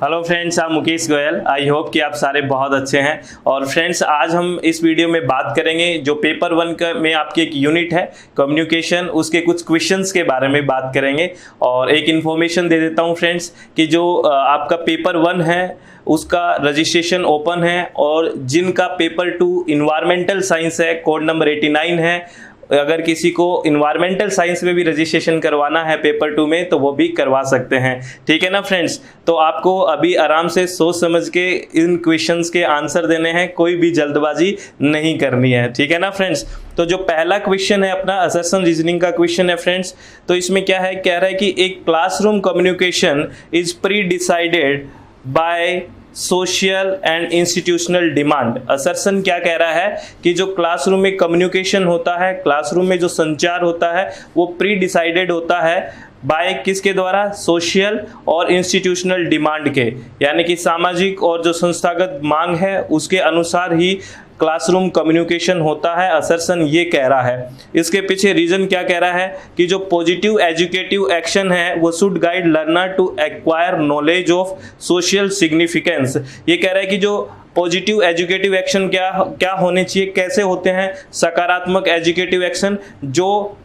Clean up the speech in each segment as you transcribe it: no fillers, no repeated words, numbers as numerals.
Hello friends, आप Mukesh Goyal. I hope कि आप सारे बहुत अच्छे हैं। और फ्रेंड्स, आज हम इस वीडियो में बात करेंगे जो पेपर 1 का में आपकी एक यूनिट है कम्युनिकेशन, उसके कुछ क्वेश्चंस के बारे में बात करेंगे। और एक इन्फॉर्मेशन दे देता हूं फ्रेंड्स कि जो आपका पेपर 1 है उसका रजिस्ट्रेशन ओपन है, और जिनका पेपर 2 इन्वायरमेंटल साइंस है, कोड नंबर 89 है, अगर किसी को इन्वायरमेंटल साइंस में भी रजिस्ट्रेशन करवाना है पेपर 2 में तो वो भी करवा सकते हैं। ठीक है ना फ्रेंड्स? तो आपको अभी आराम से सोच समझ के इन क्वेश्चंस के आंसर देने हैं, कोई भी जल्दबाजी नहीं करनी है। ठीक है ना फ्रेंड्स? तो जो पहला क्वेश्चन है अपना असर्शन रीजनिंग का क्वेश्चन है फ्रेंड्स। तो इसमें क्या है, कह रहा है कि एक classroom communication is pre decided by social and institutional demand. Assertion क्या कह रहा है कि जो क्लासरूम में कम्युनिकेशन होता है, क्लासरूम में जो संचार होता है, वो प्री डिसाइडेड होता है बाय किसके द्वारा? सोशल और इंस्टीट्यूशनल डिमांड के, यानी कि सामाजिक और जो संस्थागत मांग है उसके अनुसार ही क्लासरूम कम्युनिकेशन होता है। असर्शन ये कह रहा है। इसके पीछे रीजन क्या कह रहा है कि जो पॉजिटिव एजुकेटिव एक्शन है वो should guide learner to acquire knowledge of social significance. ये कह रहा है कि जो पॉजिटिव एजुकेटिव एक्शन क्या होने चाहिए, कैसे होते हैं? सकारात्मक एजुकेटिव एक्शन जो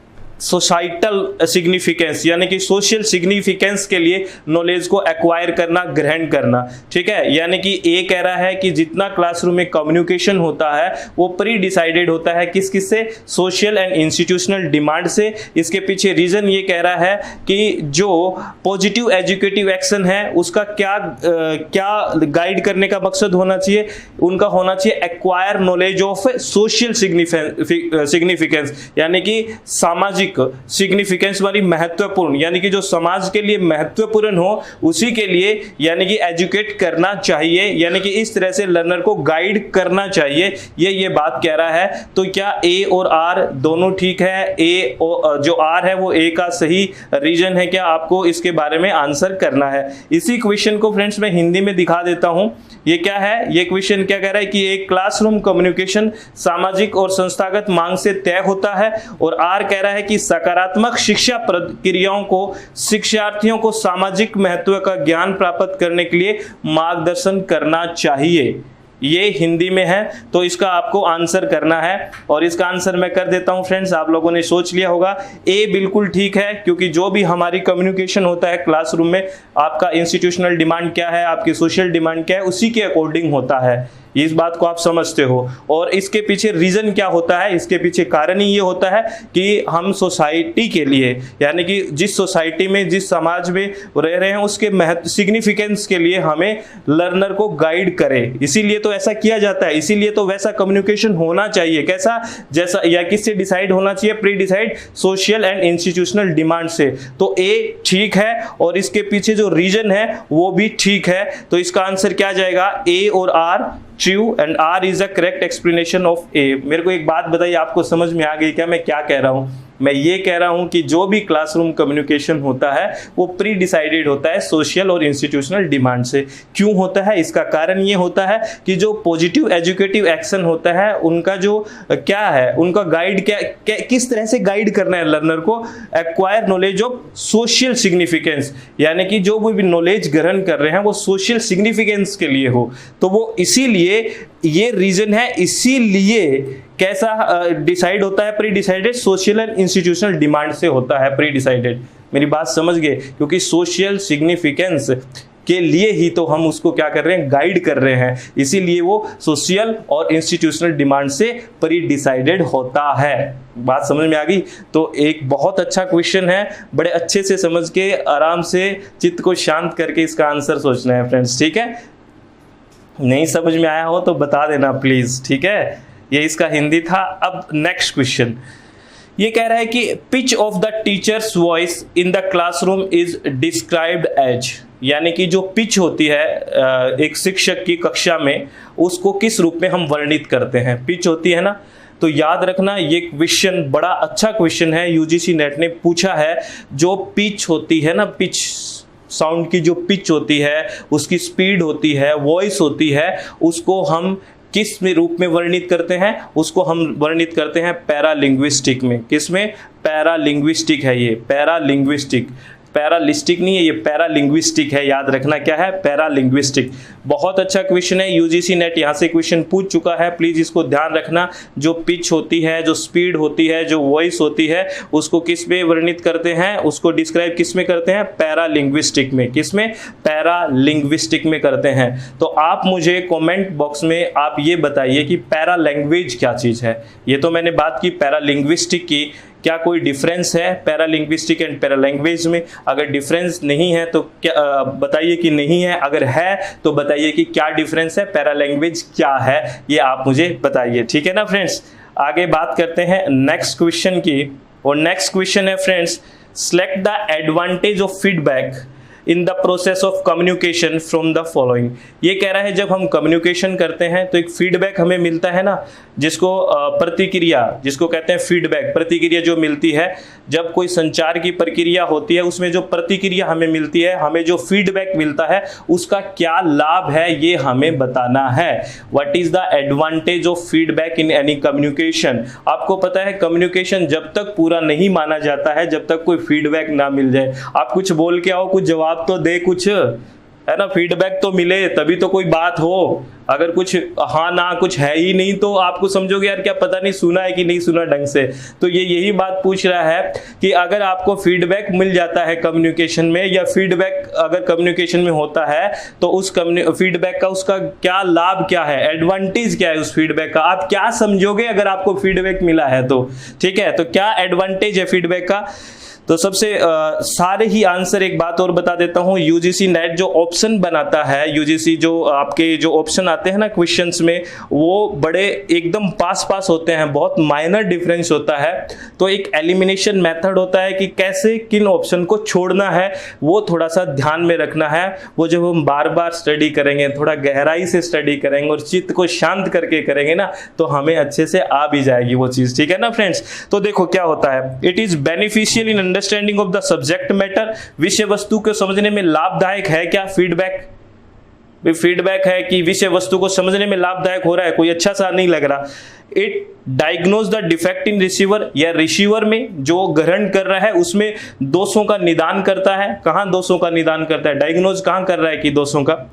सोसाइटल सिग्निफिकेंस यानी कि सोशल सिग्निफिकेंस के लिए नॉलेज को एक्वायर करना, ग्रहण करना। ठीक है, यानी कि ए कह रहा है कि जितना क्लासरूम में कम्युनिकेशन होता है वो प्री डिसाइडेड होता है किस से? सोशल एंड इंस्टीट्यूशनल डिमांड से। इसके पीछे रीजन ये कह रहा है कि जो पॉजिटिव एजुकेटिव एक्शन है उसका क्या गाइड करने का मकसद होना चाहिए? उनका होना चाहिए acquire knowledge of social significance, यानी कि सामाजिक सिग्निफिकेंस वाली महत्वपूर्ण, यानी कि जो समाज के लिए महत्वपूर्ण हो उसी के लिए यानी कि एजुकेट करना चाहिए, यानी कि इस तरह से लर्नर को गाइड करना चाहिए। ये बात कह रहा है। तो क्या ए और आर दोनों ठीक है? ए जो आर है वो ए का सही रीजन है क्या? आपको इसके बारे में आंसर करना है। इसी क्वेश्चन को फ्रेंड्स मैं हिंदी में दिखा देता हूं। ये क्या है? ये क्वेश्चन क्या कह रहा है कि एक क्लासरूम कम्युनिकेशन सामाजिक और संस्थागत मांग से तय होता है, और आर कह रहा है कि सकारात्मक शिक्षा प्रक्रियाओं को शिक्षार्थियों को सामाजिक महत्व का ज्ञान प्राप्त करने के लिए मार्गदर्शन करना चाहिए। ये हिंदी में है, तो इसका आपको आंसर करना है, और इसका आंसर मैं कर देता हूं फ्रेंड्स। आप लोगों ने सोच लिया होगा, ए बिल्कुल ठीक है, क्योंकि जो भी हमारी कम्युनिकेशन होता है क्लासरूम में, आपका इंस्टीट्यूशनल डिमांड क्या है, आपकी सोशल डिमांड क्या है, उसी के अकॉर्डिंग होता है। इस बात को आप समझते हो। और इसके पीछे रीजन क्या होता है? इसके पीछे कारण ही ये होता है कि हम सोसाइटी के लिए, यानी कि जिस सोसाइटी में, जिस समाज में रह रहे हैं उसके महत्व सिग्निफिकेंस के लिए हमें लर्नर को गाइड करें। इसीलिए तो ऐसा किया जाता है, इसीलिए तो वैसा कम्युनिकेशन होना चाहिए। कैसा? जैसा या किससे डिसाइड होना चाहिए? Pre decide social and institutional demand से। तो ए ठीक है, और इसके पीछे जो रीजन है वो भी ठीक है। तो इसका आंसर क्या जाएगा? ए और R true, and R is a correct explanation of A. मेरे को एक बात बताइए, आपको समझ में आ गई क्या मैं क्या कह रहा हूं? मैं ये कह रहा हूं कि जो भी क्लासरूम कम्युनिकेशन होता है वो प्री डिसाइडेड होता है सोशल और इंस्टीट्यूशनल डिमांड से। क्यों होता है? इसका कारण ये होता है कि जो पॉजिटिव एजुकेटिव एक्शन होता है उनका जो क्या है, उनका गाइड किस तरह से गाइड करना है लर्नर को? Acquire knowledge of social significance, यानी कि जो भी नॉलेज ग्रहण कर रहे हैं वो सोशल सिग्निफिकेंस के लिए हो। तो वो इसीलिए ये रीजन है, इसीलिए कैसा डिसाइड होता है? Pre decided social and institutional demand से होता है प्री डिसाइडेड। मेरी बात समझ गए? क्योंकि सोशल सिग्निफिकेंस के लिए ही तो हम उसको क्या कर रहे हैं? गाइड कर रहे हैं। इसीलिए वो सोशल और इंस्टीट्यूशनल डिमांड से प्री डिसाइडेड होता है। बात समझ में आ गई? तो एक बहुत अच्छा क्वेश्चन है, बड़े अच्छे से समझ के आराम से चित्त को शांत करके इसका आंसर सोचना है फ्रेंड्स। ठीक है? नहीं समझ में आया हो तो बता देना प्लीज। ठीक है? ये इसका हिंदी था। अब नेक्स्ट क्वेश्चन ये कह रहा है कि pitch of the teacher's voice in the classroom is described as, यानी कि जो पिच होती है एक शिक्षक की कक्षा में, उसको किस रूप में हम वर्णित करते हैं? पिच होती है ना, तो याद रखना ये क्वेश्चन बड़ा अच्छा क्वेश्चन है, यूजीसी नेट ने पूछा है। जो पिच होती है ना, पिच साउंड की जो पिच होती है, उसकी स्पीड होती है, वॉइस होती है, उसको हम किस में रूप में वर्णित करते हैं? उसको हम वर्णित करते हैं पैरालिंग्विस्टिक में। किस में? पैरालिंग्विस्टिक है ये, पैरालिंग्विस्टिक। पैरालिस्टिक नहीं है, ये पैरालिंग्विस्टिक है, याद रखना क्या है, पैरालिंग्विस्टिक। बहुत अच्छा क्वेश्चन है, यूजीसी नेट यहाँ से क्वेश्चन पूछ चुका है, प्लीज इसको ध्यान रखना। जो पिच होती है, जो स्पीड होती है, जो वॉइस होती है, उसको किस में वर्णित करते हैं, उसको डिस्क्राइब किस में करते हैं, पैरालिंग्विस्टिक में। किसमें, पैरालिंग्विस्टिक में करते हैं। तो आप मुझे कमेंट बॉक्स में आप ये बताइए कि पैरालैंग्वेज क्या चीज है। ये तो मैंने बात की पैरालिंग्विस्टिक की, क्या कोई डिफरेंस है पैरालिंग्विस्टिक एंड पैरालैंग्वेज में? अगर डिफरेंस नहीं है तो क्या बताइए कि नहीं है, अगर है तो बताइए कि क्या डिफरेंस है, पैरालैंग्वेज क्या है, ये आप मुझे बताइए। ठीक है ना फ्रेंड्स, आगे बात करते हैं नेक्स्ट क्वेश्चन की। और नेक्स्ट क्वेश्चन है friends, select the advantage of feedback in the process of communication from the following. ये कह रहा है जब हम कम्युनिकेशन करते हैं तो एक फीडबैक हमें मिलता है ना, जिसको प्रतिक्रिया, जिसको कहते हैं फीडबैक, प्रतिक्रिया जो मिलती है जब कोई संचार की प्रक्रिया होती है, उसमें जो प्रतिक्रिया हमें मिलती है, हमें जो फीडबैक मिलता है, उसका क्या लाभ है ये हमें बताना है। What is the advantage of feedback in any communication. आपको पता है कम्युनिकेशन जब तक पूरा नहीं माना जाता है जब तक कोई फीडबैक ना मिल जाए। आप कुछ बोल के आओ, कुछ जवाब तो दे, कुछ है ना, फीडबैक तो मिले तभी तो कोई बात हो। अगर कुछ हाँ ना कुछ है ही नहीं तो आपको समझोगे यार क्या पता नहीं सुना है कि नहीं सुना ढंग से। तो ये यही बात पूछ रहा है कि अगर आपको फीडबैक मिल जाता है कम्युनिकेशन में, या फीडबैक अगर कम्युनिकेशन में होता है तो उस फीडबैक का उसका क्या लाभ क्या है, एडवांटेज क्या है उस फीडबैक का, आप क्या समझोगे अगर आपको फीडबैक मिला है तो। ठीक है, तो क्या एडवांटेज है फीडबैक का। तो सबसे सारे ही आंसर एक बात और बता देता हूं, यूजीसी नेट जो ऑप्शन बनाता है, यूजीसी जो आपके जो ऑप्शन आते हैं ना क्वेश्चंस में, वो बड़े एकदम पास होते हैं, बहुत माइनर डिफरेंस होता है। तो एक एलिमिनेशन मेथड होता है कि कैसे किन ऑप्शन को छोड़ना है, वो थोड़ा सा ध्यान में रखना है। वो जब हम बार बार स्टडी करेंगे, थोड़ा गहराई से स्टडी करेंगे और चित्त को शांत करके करेंगे ना, तो हमें अच्छे से आ भी जाएगी वो चीज। ठीक है ना फ्रेंड्स, तो देखो क्या होता है, it is beneficial in understanding of the subject matter. विषय वस्तु को समझने में लाभदायक है क्या फीडबैक। फीडबैक है कि विषय वस्तु को समझने में लाभदायक हो रहा है, कोई अच्छा सा नहीं लग रहा। It diagnose the defect in receiver, या रिसीवर में जो ग्रहण कर रहा है उसमें दोषों का निदान करता है। कहां दोषों का निदान करता है, डायग्नोज कहां कर रहा है कि दोषों का।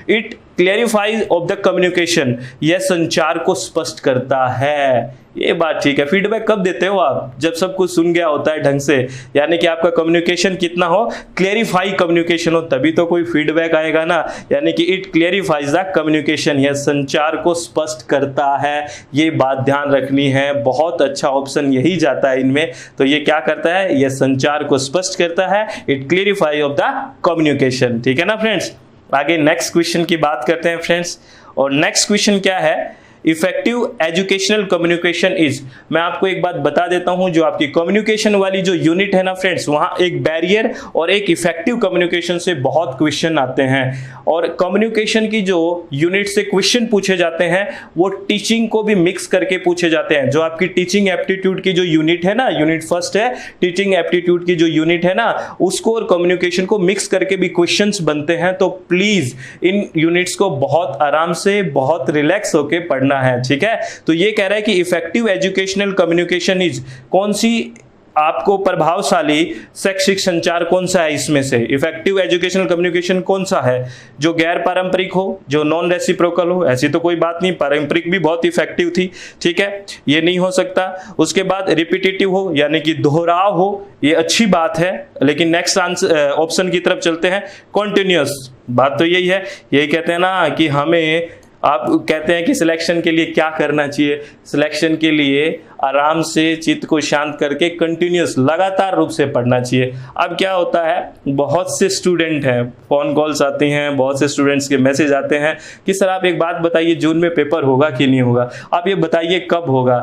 इट क्लेरिफाइज ऑफ द कम्युनिकेशन, यह संचार को स्पष्ट करता है। ये बात ठीक है। फीडबैक कब देते हो आप, जब सब कुछ सुन गया होता है ढंग से, यानी कि आपका कम्युनिकेशन कितना हो, क्लेरिफाई कम्युनिकेशन हो, तभी तो कोई फीडबैक आएगा ना। यानी कि इट क्लेरिफाइज द कम्युनिकेशन, यह संचार को स्पष्ट करता है। ये बात ध्यान रखनी है, बहुत अच्छा ऑप्शन यही जाता है इनमें। तो ये क्या करता है, यह संचार को स्पष्ट करता है, it clarify of the communication. ठीक है ना फ्रेंड्स, आगे नेक्स्ट क्वेश्चन की बात करते हैं फ्रेंड्स। और नेक्स्ट क्वेश्चन क्या है, इफेक्टिव एजुकेशनल कम्युनिकेशन इज। मैं आपको एक बात बता देता हूं, जो आपकी कम्युनिकेशन वाली जो यूनिट है ना फ्रेंड्स, वहां एक बैरियर और एक इफेक्टिव कम्युनिकेशन से बहुत क्वेश्चन आते हैं। और कम्युनिकेशन की जो यूनिट से क्वेश्चन पूछे जाते हैं वो टीचिंग को भी मिक्स करके पूछे जाते हैं। जो आपकी टीचिंग एप्टीट्यूड की जो यूनिट है ना, यूनिट फर्स्ट है टीचिंग एप्टीट्यूड की जो यूनिट है ना, उसको और कम्युनिकेशन को मिक्स करके भी क्वेश्चंस बनते हैं। तो प्लीज इन यूनिट्स को बहुत आराम से, बहुत रिलैक्स होकर पढ़ना है। ठीक है, तो ये कह रहा है कि इफेक्टिव एजुकेशनल कम्युनिकेशन इज, कौन सी आपको प्रभावशाली शैक्षिक संचार कौन सा है इसमें से, इफेक्टिव एजुकेशनल कम्युनिकेशन कौन सा है, जो गैर पारंपरिक हो, जो नॉन रेसिप्रोकल हो। ऐसी तो कोई बात नहीं, पारंपरिक भी बहुत इफेक्टिव थी। ठीक है, ये नहीं हो सकता। उसके बाद रिपीटेटिव हो, यानी कि दोहराव हो, ये अच्छी बात है। लेकिन नेक्स्ट ऑप्शन की तरफ चलते हैं, कॉन्टिन्यूअस। बात तो यही है, यही कहते हैं ना कि हमें, आप कहते हैं कि सिलेक्शन के लिए क्या करना चाहिए, सिलेक्शन के लिए आराम से चित्त को शांत करके कंटिन्यूअस लगातार रूप से पढ़ना चाहिए। अब क्या होता है, बहुत से स्टूडेंट हैं, फोन कॉल्स आती हैं, बहुत से स्टूडेंट्स के मैसेज आते हैं कि सर आप एक बात बताइए, जून में पेपर होगा कि नहीं होगा, आप ये बताइए कब होगा।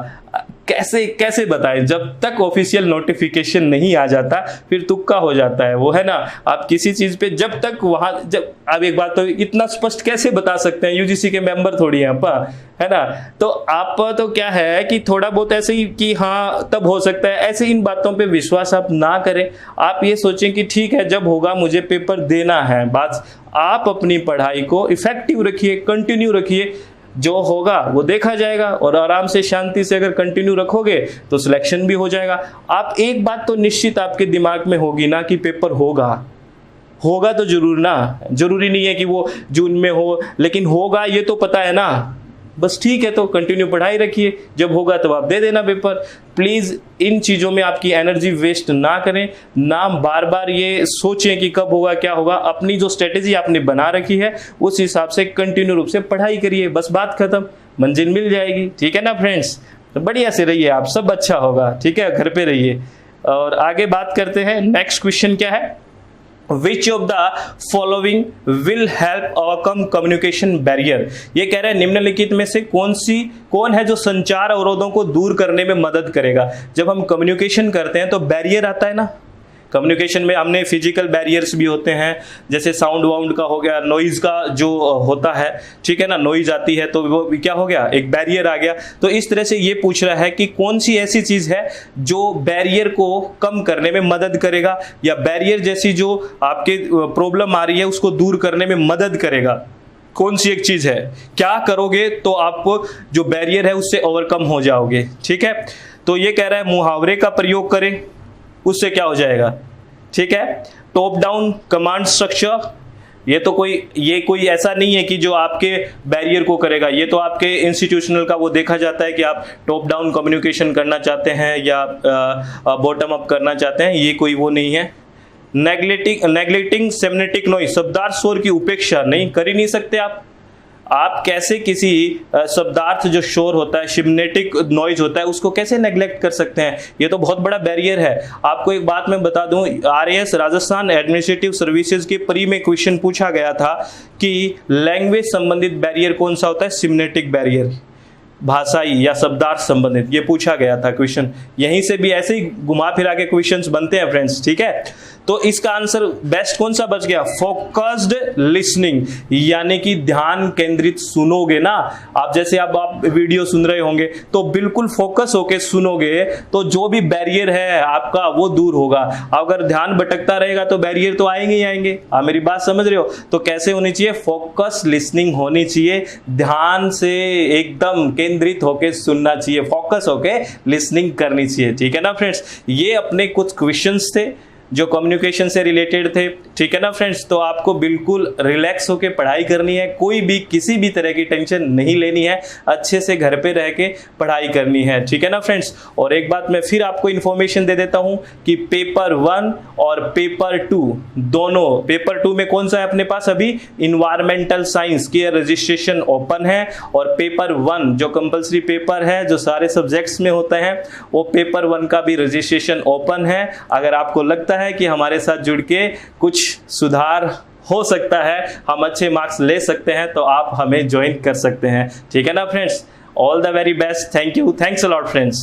कैसे बताएं, जब तक ऑफिशियल नोटिफिकेशन नहीं आ जाता फिर तुक्का हो जाता है वो, है ना। आप किसी चीज पे जब तक वहां, जब आप एक बात तो इतना स्पष्ट कैसे बता सकते हैं, यूजीसी के मेंबर थोड़ी हैं आप, है ना। तो आप तो क्या है कि थोड़ा बहुत ऐसे ही कि हाँ तब हो सकता है, ऐसे इन बातों पे विश्वास आप ना करें। आप ये सोचें कि ठीक है जब होगा मुझे पेपर देना है, बात। आप अपनी पढ़ाई को इफेक्टिव रखिए, कंटिन्यू रखिए। जो होगा वो देखा जाएगा, और आराम से शांति से अगर कंटिन्यू रखोगे तो सिलेक्शन भी हो जाएगा। आप एक बात तो निश्चित आपके दिमाग में होगी ना कि पेपर होगा तो जरूर ना, जरूरी नहीं है कि वो जून में हो, लेकिन होगा ये तो पता है ना। बस ठीक है, तो कंटिन्यू पढ़ाई रखिए, जब होगा तब आप दे देना पेपर। प्लीज इन चीजों में आपकी एनर्जी वेस्ट ना करें, ना बार बार ये सोचें कि कब होगा क्या होगा। अपनी जो स्ट्रेटेजी आपने बना रखी है उस हिसाब से कंटिन्यू रूप से पढ़ाई करिए, बस बात खत्म, मंजिल मिल जाएगी। ठीक है ना फ्रेंड्स, तो बढ़िया से रहिए आप, सब अच्छा होगा। ठीक है, घर पे रहिए। और आगे बात करते हैं, नेक्स्ट क्वेश्चन क्या है, Which of the following will help overcome communication barrier? ये कह रहे हैं निम्नलिखित में से कौन है जो संचार अवरोधों को दूर करने में मदद करेगा। जब हम कम्युनिकेशन करते हैं तो बैरियर आता है ना, कम्युनिकेशन में हमने फिजिकल बैरियर्स भी होते हैं, जैसे साउंड वाउंड का हो गया, नॉइज का जो होता है, ठीक है ना, नॉइज आती है तो वो क्या हो गया, एक बैरियर आ गया। तो इस तरह से ये पूछ रहा है कि कौन सी ऐसी चीज है जो बैरियर को कम करने में मदद करेगा, या बैरियर जैसी जो आपके प्रॉब्लम आ रही है उसको दूर करने में मदद करेगा। कौन सी एक चीज है, क्या करोगे तो आपको जो बैरियर है उससे ओवरकम हो जाओगे। ठीक है, तो ये कह रहा है मुहावरे का प्रयोग करें, उससे क्या हो जाएगा। ठीक है, टॉप डाउन कमांड स्ट्रक्चर, ये कोई ऐसा नहीं है कि जो आपके बैरियर को करेगा, ये तो आपके इंस्टीट्यूशनल का वो देखा जाता है कि आप टॉप डाउन कम्युनिकेशन करना चाहते हैं या बॉटम अप करना चाहते हैं, ये कोई वो नहीं है। नेग्लेक्टिंग सेमनेटिक नॉइज, शब्दार्थ शोर की उपेक्षा नहीं कर ही नहीं सकते आप कैसे किसी शब्दार्थ जो शोर होता है, सिमनेटिक नॉइज होता है, उसको कैसे नेग्लेक्ट कर सकते हैं। ये तो बहुत बड़ा बैरियर है। आपको एक बात मैं बता दूं, आरएएस राजस्थान एडमिनिस्ट्रेटिव सर्विसेज के प्री में क्वेश्चन पूछा गया था कि लैंग्वेज संबंधित बैरियर कौन सा होता है, सिमनेटिक बैरियर, भाषाई या शब्दार्थ संबंधित, ये पूछा गया था क्वेश्चन। यहीं से भी ऐसे ही घुमा फिरा के क्वेश्चंस बनते हैं फ्रेंड्स। ठीक है, तो इसका आंसर बेस्ट कौन सा बच गया, फोकस्ड लिसनिंग, यानी कि ध्यान केंद्रित सुनोगे ना आप। जैसे अब आप वीडियो सुन रहे होंगे तो बिल्कुल फोकस होके सुनोगे तो जो भी बैरियर है आपका वो दूर होगा। अगर ध्यान भटकता रहेगा तो बैरियर तो आएंगे ही आएंगे। आप मेरी बात समझ रहे हो। तो कैसे होनी चाहिए, फोकस लिसनिंग होनी चाहिए, ध्यान से एकदम केंद्रित होके सुनना चाहिए, फोकस होके लिसनिंग करनी चाहिए। ठीक है ना फ्रेंड्स, ये अपने कुछ क्वेश्चंस थे जो कम्युनिकेशन से रिलेटेड थे। ठीक है ना फ्रेंड्स, तो आपको बिल्कुल रिलैक्स होकर पढ़ाई करनी है, कोई भी किसी भी तरह की टेंशन नहीं लेनी है, अच्छे से घर पे रह के पढ़ाई करनी है। ठीक है ना फ्रेंड्स, और एक बात मैं फिर आपको इन्फॉर्मेशन दे देता हूं कि पेपर 1 और पेपर 2 दोनों, पेपर 2 में कौन सा है अपने पास अभी, इन्वायरमेंटल साइंस की रजिस्ट्रेशन ओपन है, और पेपर 1 जो कंपल्सरी पेपर है जो सारे सब्जेक्ट्स में होता है, वो पेपर 1 का भी रजिस्ट्रेशन ओपन है। अगर आपको लगता है कि हमारे साथ जुड़ के कुछ सुधार हो सकता है, हम अच्छे मार्क्स ले सकते हैं, तो आप हमें ज्वाइन कर सकते हैं। ठीक है ना friends, all the very best, thank you, thanks a lot friends.